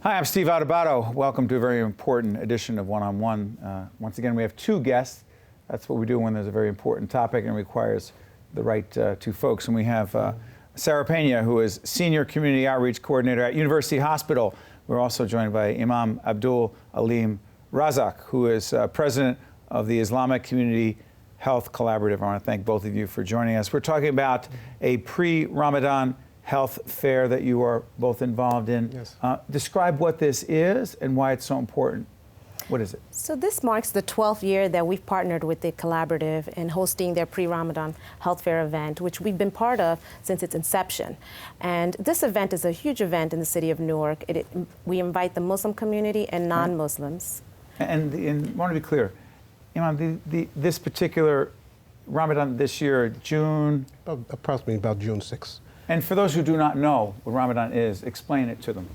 Hi, I'm Steve Adubato. Welcome to a very important edition of One-on-One. Once again, we have two guests. That's what we do when there's a very important topic and requires the right two folks. And we have Sara Pena, who is Senior Community Outreach Coordinator at University Hospital. We're also joined by Imam Abdul Razzaqq, who is President of the Islamic Community Health Collaborative. I want to thank both of you for joining us. We're talking about a pre-Ramadan health fair that you are both involved in. Yes. Describe what this is and why it's so important. What is it? So this marks the 12th year that we've partnered with the collaborative in hosting their pre-Ramadan health fair event, which we've been part of since its inception. And this event is a huge event in the city of Newark. We invite the Muslim community and non-Muslims. And I want to be clear, Imam, this particular Ramadan this year, June? Approximately about June 6th. And for those who do not know what Ramadan is, explain it to them.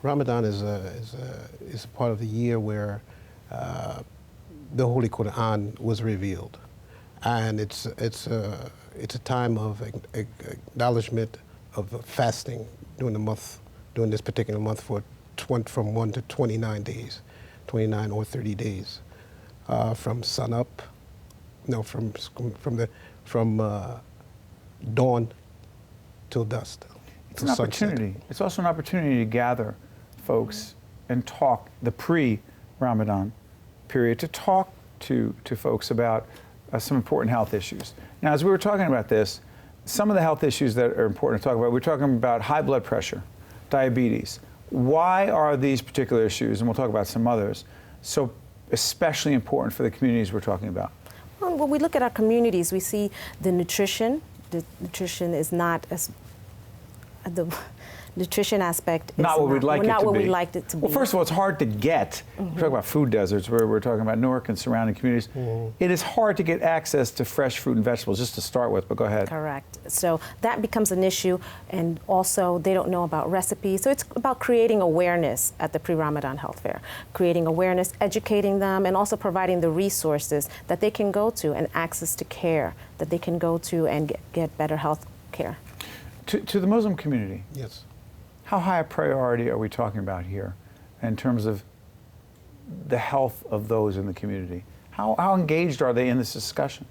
Ramadan is a part of the year where the Holy Quran was revealed, and it's a time of acknowledgement of fasting during this particular month from 1 to 29 days, 29 or 30 days, from sun up, from dawn till dusk. It's an opportunity. It's also an opportunity to gather folks and talk the pre-Ramadan period, to talk to folks about some important health issues. Now, as we were talking about this, some of the health issues that are important to talk about, we're talking about high blood pressure, diabetes. Why are these particular issues, and we'll talk about some others, so especially important for the communities we're talking about? Well, when we look at our communities, we see the nutrition. The nutrition is not as the nutrition aspect is not what we'd like it to be. Well, first of all, it's hard to get. We're talking about food deserts, where we're talking about Newark and surrounding communities. It is hard to get access to fresh fruit and vegetables, just to start with, but go ahead. Correct. So that becomes an issue, and also they don't know about recipes. So it's about creating awareness at the pre-Ramadan health fair, creating awareness, educating them, and also providing the resources that they can go to and access to care that they can go to and get better health care. To the Muslim community, Yes. how high a priority are we talking about here in terms of the health of those in the community? How engaged are they in this discussion?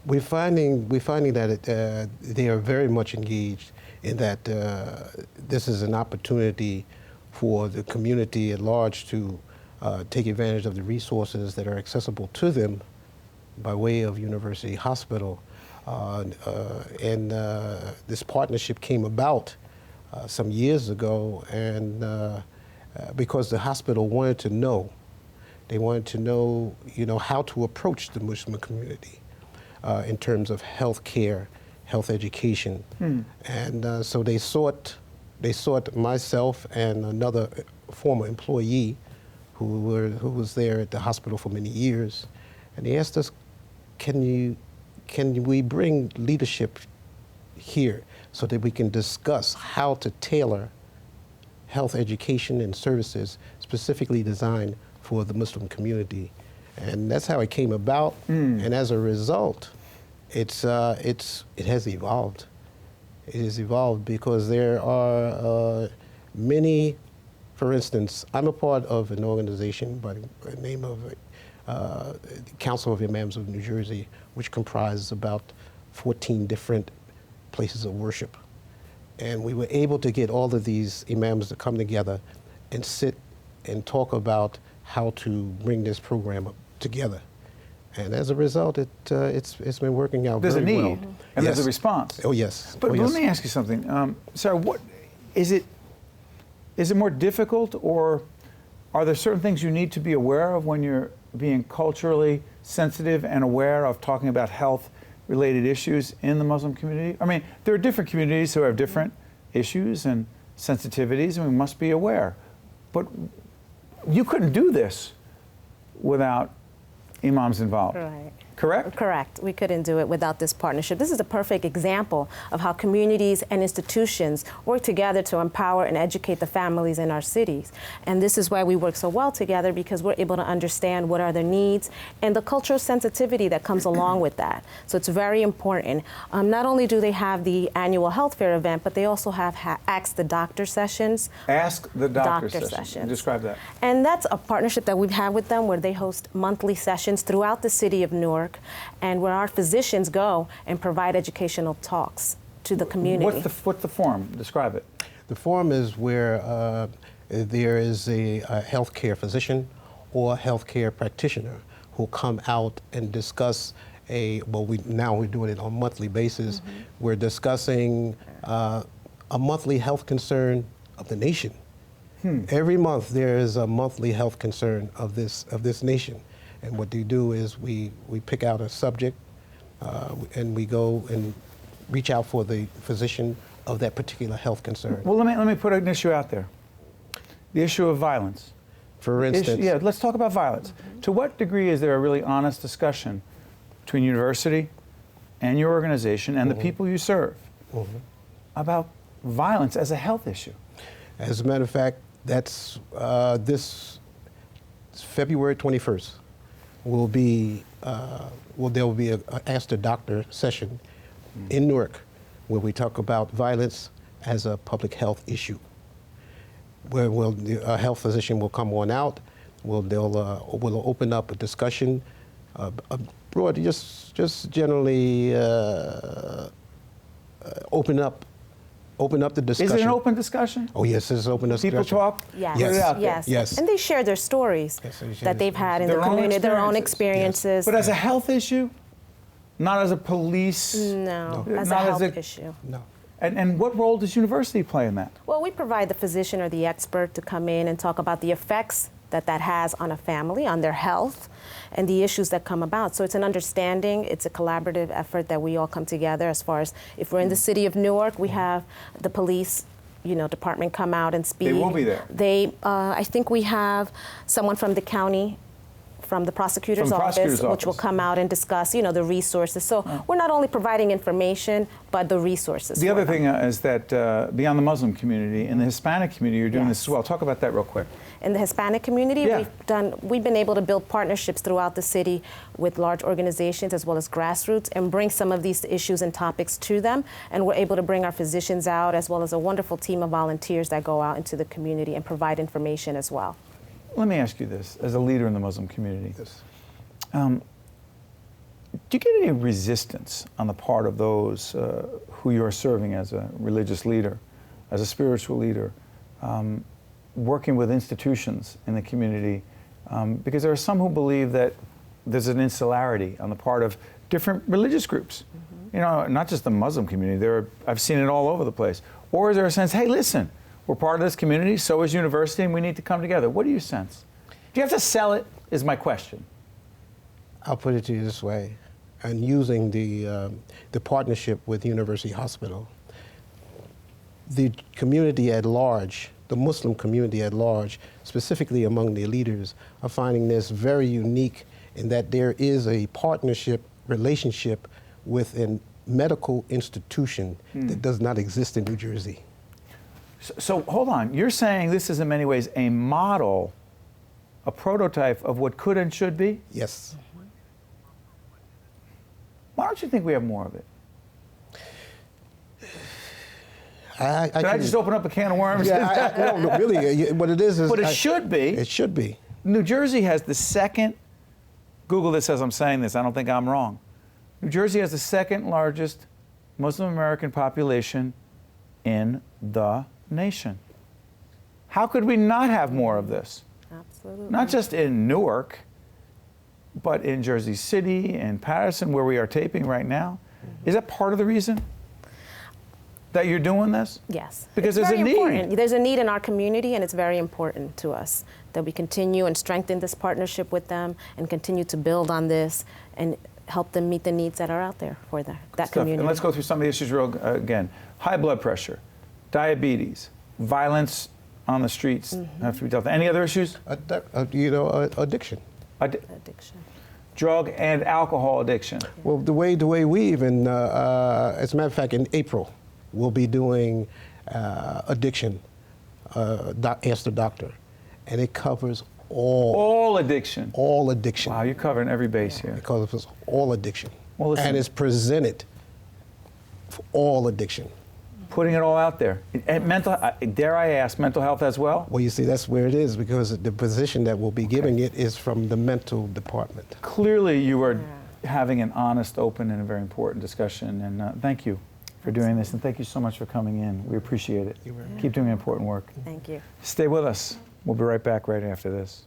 We're finding that they are very much engaged in that this is an opportunity for the community at large to take advantage of the resources that are accessible to them by way of University Hospital. And this partnership came about some years ago, and because the hospital wanted to know, how to approach the Muslim community in terms of health care, health education, and so they sought myself and another former employee who was there at the hospital for many years, and they asked us, can we bring leadership here so that we can discuss how to tailor health education and services specifically designed for the Muslim community? And that's how it came about. And as a result, it has evolved. It has evolved because there are many, for instance, I'm a part of an organization by the name of Council of Imams of New Jersey, which comprises about 14 different places of worship. And we were able to get all of these imams to come together and sit and talk about how to bring this program up together. And as a result, it's been working out very well. There's a need, and there's a response. Oh, yes. But let me ask you something. Sarah, what is it more difficult, or are there certain things you need to be aware of when you're being culturally sensitive and aware of talking about health-related issues in the Muslim community? I mean, there are different communities who have different issues and sensitivities, and we must be aware. But you couldn't do this without imams involved. Right. correct? Correct. We couldn't do it without this partnership. This is a perfect example of how communities and institutions work together to empower and educate the families in our cities. And this is why we work so well together, because we're able to understand what are their needs and the cultural sensitivity that comes along with that. So it's very important. Not only do they have the annual health fair event, but they also have Ask the Doctor sessions. Ask the Doctor sessions. Describe that. And that's a partnership that we've had with them, where they host monthly sessions throughout the city of Newark, and where our physicians go and provide educational talks to the community. What's the forum? Describe it. The forum is where there is a healthcare physician or healthcare practitioner who come out and discuss now we're doing it on a monthly basis. Mm-hmm. We're discussing a monthly health concern of the nation. Every month there is a monthly health concern of this nation. And what they do is we pick out a subject and we go and reach out for the physician of that particular health concern. Well, let me put an issue out there. The issue of violence. For instance. Yeah, let's talk about violence. Mm-hmm. To what degree is there a really honest discussion between university and your organization and the people you serve about violence as a health issue? As a matter of fact, that's this February 21st will be there will be a Ask the Doctor session in Newark where we talk about violence as a public health issue. Where a health physician will come on out. We'll open up a discussion, broad, just generally open up the discussion. Is it an open discussion? Oh yes, it's an open discussion. People talk. Yes. Yes. Yes. And they share their stories that they've had in the community, their own experiences. Yes. But as a health issue, not as a police. No, as a health issue. No. And what role does university play in that? Well, we provide the physician or the expert to come in and talk about the effects that has on a family, on their health, and the issues that come about. So it's an understanding, it's a collaborative effort that we all come together. As far as if we're in the city of Newark, we have the police department come out and speak. They will be there. I think we have someone from the county, from the prosecutor's office, which will come out and discuss, the resources. So we're not only providing information, but the resources. The other thing is that beyond the Muslim community, in the Hispanic community, you're doing this as well. Talk about that real quick. In the Hispanic community, we've been able to build partnerships throughout the city with large organizations as well as grassroots and bring some of these issues and topics to them. And we're able to bring our physicians out as well as a wonderful team of volunteers that go out into the community and provide information as well. Let me ask you this, as a leader in the Muslim community. Yes. Do you get any resistance on the part of those who you're serving as a religious leader, as a spiritual leader, working with institutions in the community? Because there are some who believe that there's an insularity on the part of different religious groups. Not just the Muslim community. I've seen it all over the place. Or is there a sense, hey, listen, we're part of this community, so is university, and we need to come together? What do you sense? Do you have to sell it, is my question. I'll put it to you this way. And using the partnership with University Hospital, the community at large, the Muslim community at large, specifically among the leaders, are finding this very unique in that there is a partnership relationship with a medical institution that does not exist in New Jersey. So hold on, you're saying this is in many ways a model, a prototype of what could and should be? Yes. Why don't you think we have more of it? Did I just open up a can of worms? Yeah, no, really, what it is But it should be. It should be. New Jersey has the second, Google this as I'm saying this, I don't think I'm wrong. New Jersey has the second largest Muslim American population in the nation. How could we not have more of this? Absolutely. Not just in Newark, but in Jersey City and Patterson, where we are taping right now. Is that part of the reason that you're doing this? Yes. Because it's there's a need. Important. There's a need in our community, and it's very important to us that we continue and strengthen this partnership with them and continue to build on this and help them meet the needs that are out there for that community. And let's go through some of the issues again. High blood pressure, diabetes, violence on the streets have to be dealt with. Any other issues? Addiction. Addiction. drug and alcohol addiction? Well, the way we even, as a matter of fact, in April, we'll be doing addiction, Ask the Doctor, and it covers All addiction. all addiction. Wow, you're covering every base here. It covers all addiction. Well, listen. And it's presented for all addiction. Putting it all out there. And dare I ask, mental health as well? Well, you see, that's where it is, because the position that we'll be giving it is from the mental department. Clearly, you are having an honest, open, and a very important discussion. And thank you for doing this. And thank you so much for coming in. We appreciate it. Keep doing important work. Thank you. Stay with us. We'll be right back right after this.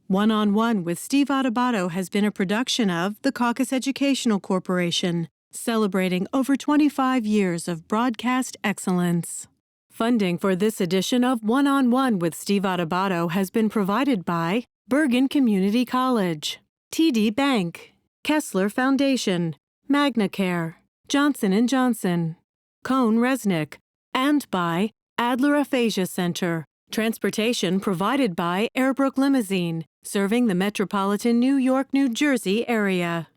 One-on-One with Steve Adubato has been a production of the Caucus Educational Corporation, celebrating over 25 years of broadcast excellence. Funding for this edition of One-on-One with Steve Adubato has been provided by Bergen Community College, TD Bank, Kessler Foundation, MagnaCare, Johnson & Johnson, Cone Resnick, and by Adler Aphasia Center. Transportation provided by Airbrook Limousine, serving the metropolitan New York, New Jersey area.